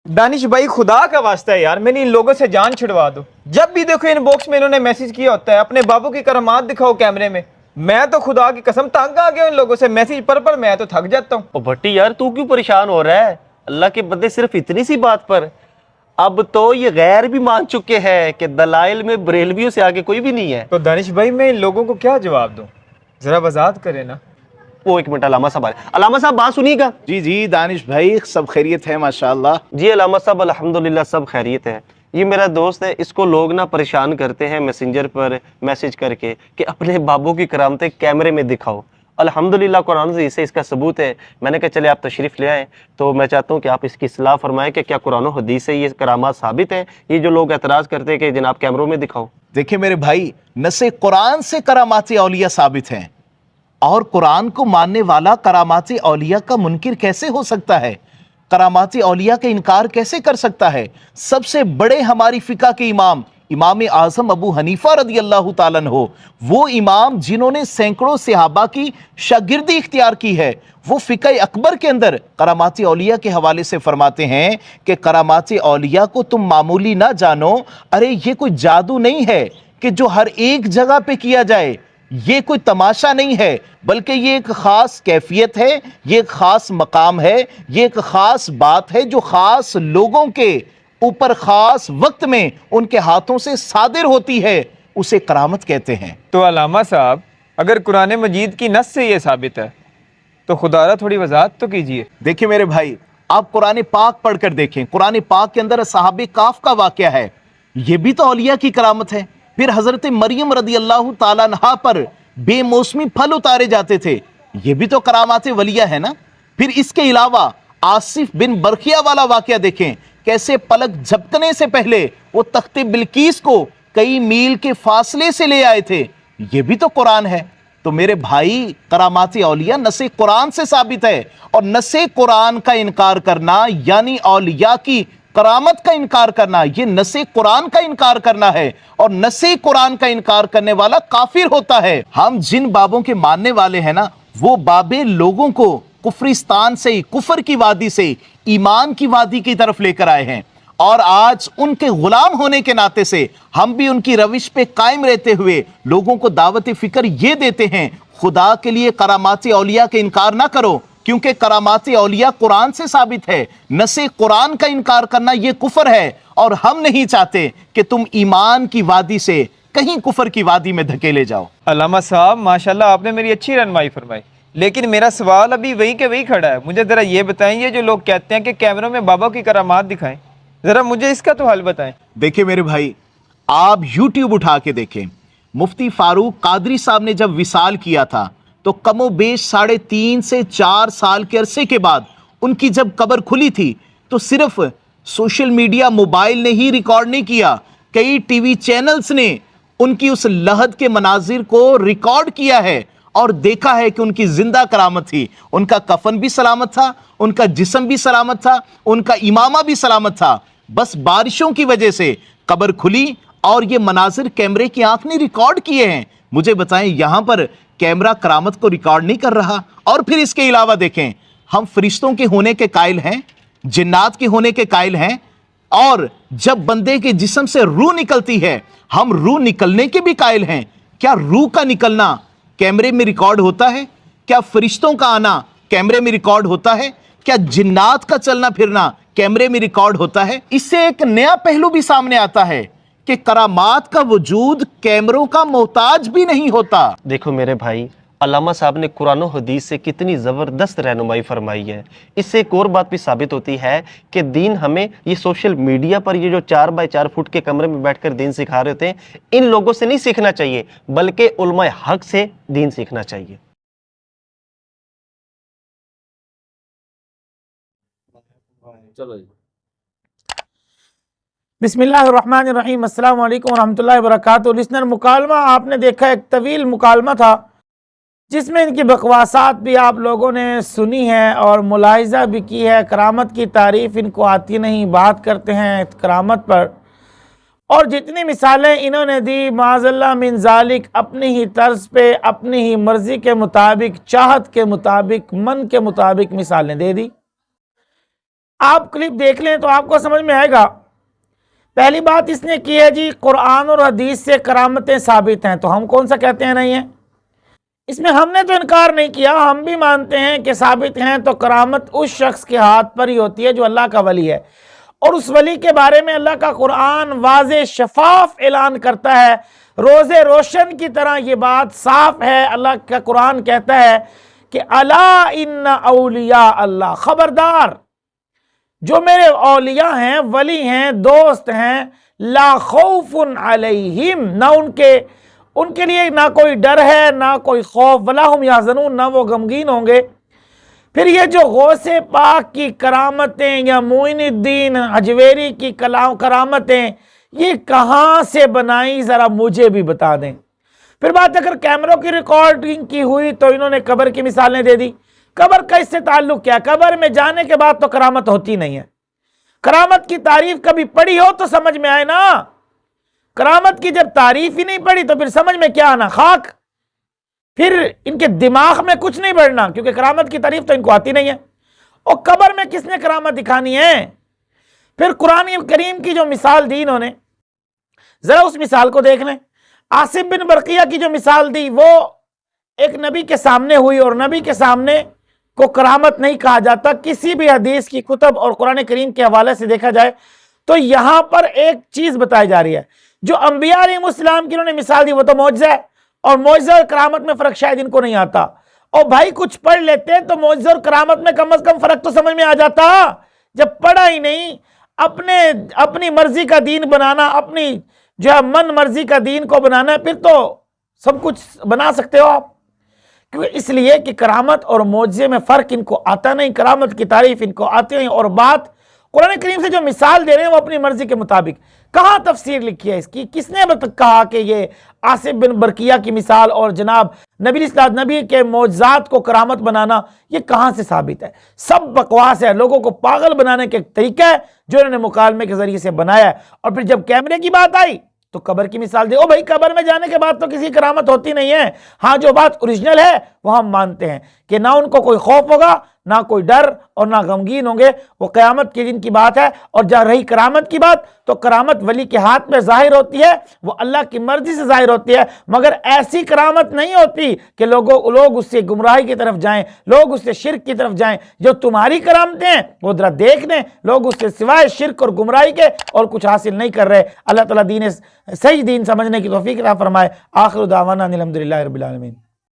दानिश भाई खुदा का वास्ता है यार, मैंने इन लोगों से जान छुड़वा दो। जब भी देखो इन बॉक्स में इन्होंने मैसेज किया होता है अपने बाबू की करामात दिखाओ कैमरे में। मैं तो खुदा की कसम तंग आ गया इन लोगों से, मैसेज पर मैं तो थक जाता हूँ। ओ भट्टी यार, तू क्यों परेशान हो रहा है? अल्लाह के बंदे, सिर्फ इतनी सी बात पर अब तो ये गैर भी मान चुके हैं कि दलाइल में बरेलवियों से आगे कोई भी नहीं है। तो दानिश भाई मैं इन लोगों को क्या जवाब दूं, जरा वजाहत करें ना। वो एक मिनट, अलामा साहब आ रहे हैं। अलामा साहब बात सुनिएगा। जी जी दानिश भाई, सब खैरियत है माशाल्लाह। जी अलामा साहब, अल्हम्दुलिल्लाह सब खैरियत है। ये मेरा दोस्त है, इसको लोग ना परेशान करते हैं मैसेंजर पर मैसेज करके कि अपने बाबू की करामतें कैमरे में दिखाओ। अल्हम्दुलिल्लाह कुरान से इसे इसका सबूत है। मैंने कहा चले आप तशरीफ़ ले आए, तो मैं चाहता हूँ कि आप इसकी इस्लाह फरमाएं कि क्या कुरान और हदीस से ये करामात साबित हैं, ये जो लोग एतराज़ करते हैं कि जनाब कैमरों में दिखाओ। देखिए मेरे भाई, नसे कुरान से करामात औलिया साबित हैं, और कुरान को मानने वाला करामात औलिया का मुनकिर कैसे हो सकता है, करामात औलिया का इनकार कैसे कर सकता है। सबसे बड़े हमारी फिका के इमाम इमाम आज़म अबू हनीफा रदी अल्लाह ताला अन्हु, वो इमाम जिन्होंने सैकड़ों सहाबा की शागिर्दी इख्तियार की है, वो फिका अकबर के अंदर करामात औलिया के हवाले से फरमाते हैं कि करामात औलिया को तुम मामूली ना जानो, अरे ये कोई जादू नहीं है कि जो हर एक जगह पे किया जाए, ये कोई तमाशा नहीं है, बल्कि ये एक खास कैफियत है, ये एक खास मकाम है, ये एक खास बात है जो खास लोगों के ऊपर खास वक्त में उनके हाथों से सादिर होती है, उसे करामत कहते हैं। तो अलामा साहब, अगर कुरान मजीद की नस से ये साबित है तो खुदारा थोड़ी वजाहत तो कीजिए। देखिए मेरे भाई, आप कुरान पाक पढ़कर देखें, कुरान पाक के अंदर साहबे काफ का वाकया है, ये भी तो औलिया की करामत है। फिर हजरत मरियम रदी अल्लाह ताला अन्हा पर बेमौसमी फल उतारे जाते थे, ये भी तो करामात वलिया है ना। फिर इसके अलावा आसिफ बिन बरखिया वाला वाकया देखें, कैसे पलक झपकने से पहले वो तख्ते बिल्कीस को कई मील के फासले से ले आए थे, ये भी तो कुरान है। तो मेरे भाई, करामात औलिया नसे कुरान से साबित है, और नसे कुरान का इनकार करना यानी औलिया की करामत का इनकार करना, ये नसे कुरान का इनकार करना है, और नसे कुरान का इनकार करने वाला काफिर होता है। हम जिन बाबों के मानने वाले हैं ना, वो बाबे लोगों को कुफरिस्तान से, कुफर की वादी से ईमान की वादी की तरफ लेकर आए हैं, और आज उनके गुलाम होने के नाते से हम भी उनकी रविश पे कायम रहते हुए लोगों को दावत फिक्र ये देते हैं, खुदा के लिए करामात औलिया का इनकार ना करो, क्योंकि करामात औलिया कुरान से साबित है। नसे कुरान का इनकार करना ये कुफर है, और हम नहीं चाहते कि तुम ईमान की वादी से कहीं कुफर की वादी में धकेले जाओ। अलामा साहब माशाल्लाह, आपने मेरी अच्छी रहनुमाई फरमाई, लेकिन मेरा सवाल अभी वही के वही खड़ा है। मुझे ज़रा ये बताएं, ये जो लोग कहते हैं कि कैमरों में बाबा की करामात दिखाएं, ज़रा मुझे इसका तो हल बताएं। देखिए मेरे भाई, आप यूट्यूब उठा के देखें, मुफ्ती फारूक कादरी साहब ने जब विसाल किया था तो कमो बेश 3.5 से 4 साल के अरसे के बाद उनकी जब कब्र खुली थी, तो सिर्फ सोशल मीडिया, मोबाइल ने ही रिकॉर्ड नहीं किया, कई टीवी चैनल्स ने उनकी उस लहद के मनाजिर को रिकॉर्ड किया है, और देखा है कि उनकी जिंदा करामत थी। उनका कफन भी सलामत था, उनका जिस्म भी सलामत था, उनका इमामा भी सलामत था। बस बारिशों की वजह से कब्र खुली, और ये मनाजिर कैमरे की आंख ने रिकॉर्ड किए हैं। मुझे बताएं, यहां पर कैमरा करामत को रिकॉर्ड नहीं कर रहा। और फिर इसके अलावा देखें, हम फरिश्तों के होने के कायल हैं, जिन्नात के होने के कायल हैं, और जब बंदे के जिस्म से रूह निकलती है, हम रूह निकलने के भी कायल हैं। क्या रूह का निकलना कैमरे में रिकॉर्ड होता है? क्या फरिश्तों का आना कैमरे में रिकॉर्ड होता है? क्या जिन्नात का चलना फिरना कैमरे में रिकॉर्ड होता है? इससे एक नया पहलू भी सामने आता है कि करामात का वजूद कैमरों का मोहताज भी नहीं होता। देखो मेरे भाई, अल्लामा साहब ने कुरान और हदीस से कितनी ज़बरदस्त रहनुमाई फरमाई है। इससे एक और बात भी साबित होती है कि दीन हमें, ये सोशल मीडिया पर ये जो 4 बाय 4 फुट के कमरे में बैठकर दीन सिखा रहे होते हैं, इन लोगों से नहीं सीखना चाहिए, बल्कि उलमाए हक से दीन सीखना चाहिए। चलो जी। बिस्मिल्लाहिर्रहमानिर्रहीम, अस्सलाम वालेकुम वरहमतुल्लाहि वबरकातुहू। लिस्नर, मुकालमा आपने देखा, एक तवील मुकालमा था जिसमें इनकी बकवासात भी आप लोगों ने सुनी है और मुलाहिजा भी की है। करामत की तारीफ़ इनको आती नहीं, बात करते हैं करामत पर, और जितनी मिसालें इन्होंने दी माज़अल्लाह मिन ज़ालिक, अपनी ही तर्ज पे, अपनी ही मर्ज़ी के मुताबिक, चाहत के मुताबिक, मन के मुताबिक मिसालें दे दी। آپ کلپ دیکھ لیں تو آپ کو سمجھ میں آئے گا۔ پہلی بات اس نے کی ہے جی قرآن اور حدیث سے کرامتیں ثابت ہیں، تو ہم کون سا کہتے ہیں نہیں ہیں؟ اس میں ہم نے تو انکار نہیں کیا، ہم بھی مانتے ہیں کہ ثابت ہیں، تو کرامت اس شخص کے ہاتھ پر ہی ہوتی ہے جو اللہ کا ولی ہے، اور اس ولی کے بارے میں اللہ کا قرآن واضح شفاف اعلان کرتا ہے، روز روشن کی طرح یہ بات صاف ہے۔ اللہ کا قرآن کہتا ہے کہ الا ان اولیاء اللہ، خبردار جو میرے اولیاء ہیں، ولی ہیں، دوست ہیں، لا خوف علیہم، نہ ان کے لیے نہ کوئی ڈر ہے نہ کوئی خوف، ولا هم یحزنون، نہ وہ غمگین ہوں گے۔ پھر یہ جو غوث پاک کی کرامتیں یا معین الدین حجویری کی کرامتیں یہ کہاں سے بنائی، ذرا مجھے بھی بتا دیں۔ پھر بات اگر کیمروں کی ریکارڈنگ کی ہوئی تو انہوں نے قبر کی مثالیں دے دی۔ قبر کا اس سے تعلق کیا؟ قبر میں جانے کے بعد تو کرامت ہوتی نہیں ہے۔ کرامت کی تعریف کبھی پڑھی ہو تو سمجھ میں آئے نا، کرامت کی جب تعریف ہی نہیں پڑھی تو پھر سمجھ میں کیا آنا، خاک۔ پھر ان کے دماغ میں کچھ نہیں بڑھنا، کیونکہ کرامت کی تعریف تو ان کو آتی نہیں ہے۔ اور قبر میں کس نے کرامت دکھانی ہے؟ پھر قرآن کریم کی جو مثال دی انہوں نے، ذرا اس مثال کو دیکھ لیں۔ عاصم بن برقیہ کی جو مثال دی وہ ایک نبی کے سامنے ہوئی، اور نبی کے سامنے کو کرامت نہیں کہا جاتا کسی بھی حدیث کی کتب اور قرآن کریم کے حوالے سے دیکھا جائے تو یہاں پر ایک چیز بتائی جا رہی ہے۔ جو انبیاء علیہ السلام کی انہوں نے مثال دی وہ تو معجزہ ہے، اور معجزہ اور کرامت میں فرق شاید ان کو نہیں آتا۔ اور بھائی کچھ پڑھ لیتے تو معجزہ اور کرامت میں کم از کم فرق تو سمجھ میں آ جاتا۔ جب پڑھا ہی نہیں، اپنی مرضی کا دین بنانا، اپنی جو ہے من مرضی کا دین کو بنانا ہے، پھر تو سب کچھ بنا سکتے ہو آپ۔ کیونکہ اس لیے کہ کرامت اور معجزے میں فرق ان کو آتا نہیں، کرامت کی تعریف ان کو آتی نہیں، اور بات قرآن کریم سے جو مثال دے رہے ہیں وہ اپنی مرضی کے مطابق۔ کہاں تفسیر لکھی ہے اس کی؟ کس نے کہا کہ یہ عاصم بن برقیہ کی مثال اور جناب نبی کے معجزات کو کرامت بنانا یہ کہاں سے ثابت ہے؟ سب بکواس ہے، لوگوں کو پاگل بنانے کے ایک طریقہ ہے جو انہوں نے مکالمے کے ذریعے سے بنایا ہے۔ اور پھر جب کیمرے کی بات آئی تو قبر کی مثال دے، او بھائی قبر میں جانے کے بعد تو کسی کرامت ہوتی نہیں ہے۔ ہاں جو بات اوریجنل ہے وہ ہم مانتے ہیں کہ نہ ان کو کوئی خوف ہوگا، نہ کوئی ڈر، اور نہ غمگین ہوں گے، وہ قیامت کے دن کی بات ہے۔ اور جہاں رہی کرامت کی بات تو کرامت ولی کے ہاتھ میں ظاہر ہوتی ہے، وہ اللہ کی مرضی سے ظاہر ہوتی ہے، مگر ایسی کرامت نہیں ہوتی کہ لوگ اس سے گمراہی کی طرف جائیں، لوگ اس سے شرک کی طرف جائیں۔ جو تمہاری کرامتیں ہیں وہ ذرا دیکھ لیں، لوگ اس سے سوائے شرک اور گمراہی کے اور کچھ حاصل نہیں کر رہے۔ اللہ تعالیٰ صحیح دین سمجھنے کی توفیق عطا فرمائے۔ آخر دعوانا الحمدللہ رب العالمین۔